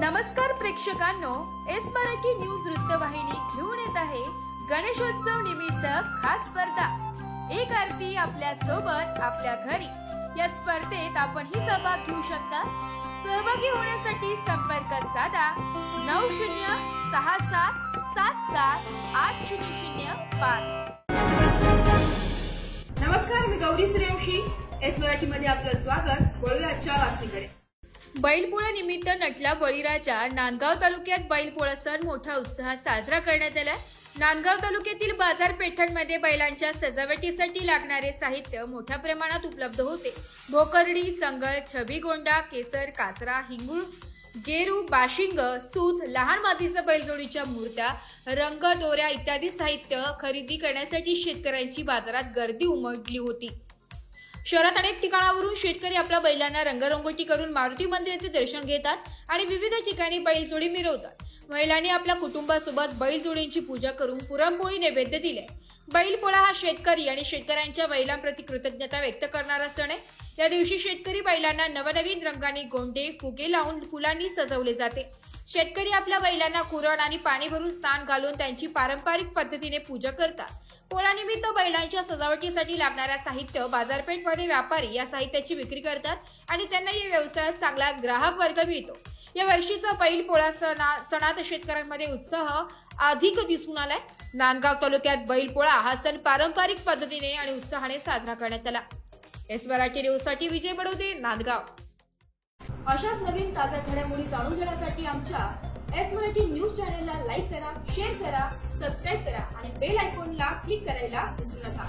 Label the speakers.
Speaker 1: नमस्कार प्रेक्षकांनो, S Marathi news वृत्तवाहिनी घेऊन येत आहे गणेशोत्सव निमित्त खास स्पर्धा एक आरती आपल्या सोबत आपल्या घरी। या स्पर्धेत आपण ही सहभाग घेऊ शकता। सहभागी होण्यासाठी संपर्क साधा 9067778005। नमस्कार, मी गौरी सूर्यवंशी। एस मराठी मध्ये आपलं स्वागत। बोलूया आजच्या बातमीकडे। बैलपोळा निमित्त नटला बळीराजा। नांदगाव तालुक्यात बैलपोळा सण मोठ्या उत्साहात साजरा करण्यात आला। नांदगाव तालुक्यातील बाजारपेठांमध्ये बैलांच्या सजावटीसाठी लागणारे साहित्य मोठ्या प्रमाणात उपलब्ध होते। भोकरडी, चंगळ, छबीगोंडा, केसर, कासरा, हिंगुळ, गेरू, बाशिंग, सूत, लहान मातीच्या बैलजोडीच्या मूर्त्या, रंग, दोऱ्या इत्यादी साहित्य खरेदी करण्यासाठी शेतकऱ्यांची बाजारात गर्दी उमटली होती। शहरात अनेक ठिकाणावरून शेतकरी आपल्या बैलांना रंगरंगोटी करून मारुती मंदिराचे दर्शन घेतात आणि विविध ठिकाणी बैलजोडी मिरवतात। महिलांनी आपल्या कुटुंबासोबत बैलजोडींची पूजा करून पुरणपोळी नैवेद्य दिले। बैलपोळा हा शेतकरी आणि शेतकऱ्यांच्या बैलांप्रती कृतज्ञता व्यक्त करणारा सण आहे। या दिवशी शेतकरी बैलांना नवनवीन रंगांनी गोंडे, फुगे लावून फुलांनी सजवले जाते। शेतकरी आपल्या बैलांना कुरण आणि पाणी भरून स्नान घालून त्यांची पारंपरिक पद्धतीने पूजा करतात। पोळानिमित्त बैलांच्या सजावटीसाठी लागणाऱ्या साहित्य बाजारपेठमध्ये व्यापारी या साहित्याची विक्री करतात आणि त्यांना या व्यवसायात चांगला ग्राहक वर्ग मिळतो। या वर्षीचा बैलपोळा सणात शेतकऱ्यांमध्ये उत्साह अधिक दिसून आलाय। नांदगाव तालुक्यात बैलपोळा हा सण पारंपरिक पद्धतीने आणि उत्साहाने साजरा करण्यात आला। एस मराठी न्यूजसाठी विजय बडोदे, नांदगाव। अशाच नवीन ताज्या घडामोडी जाणून घेण्यासाठी आमच्या एस मराठी न्यूज चॅनलला लाईक करा, शेअर करा, सबस्क्राईब करा आणि बेल आयकॉनला क्लिक करायला विसरू नका।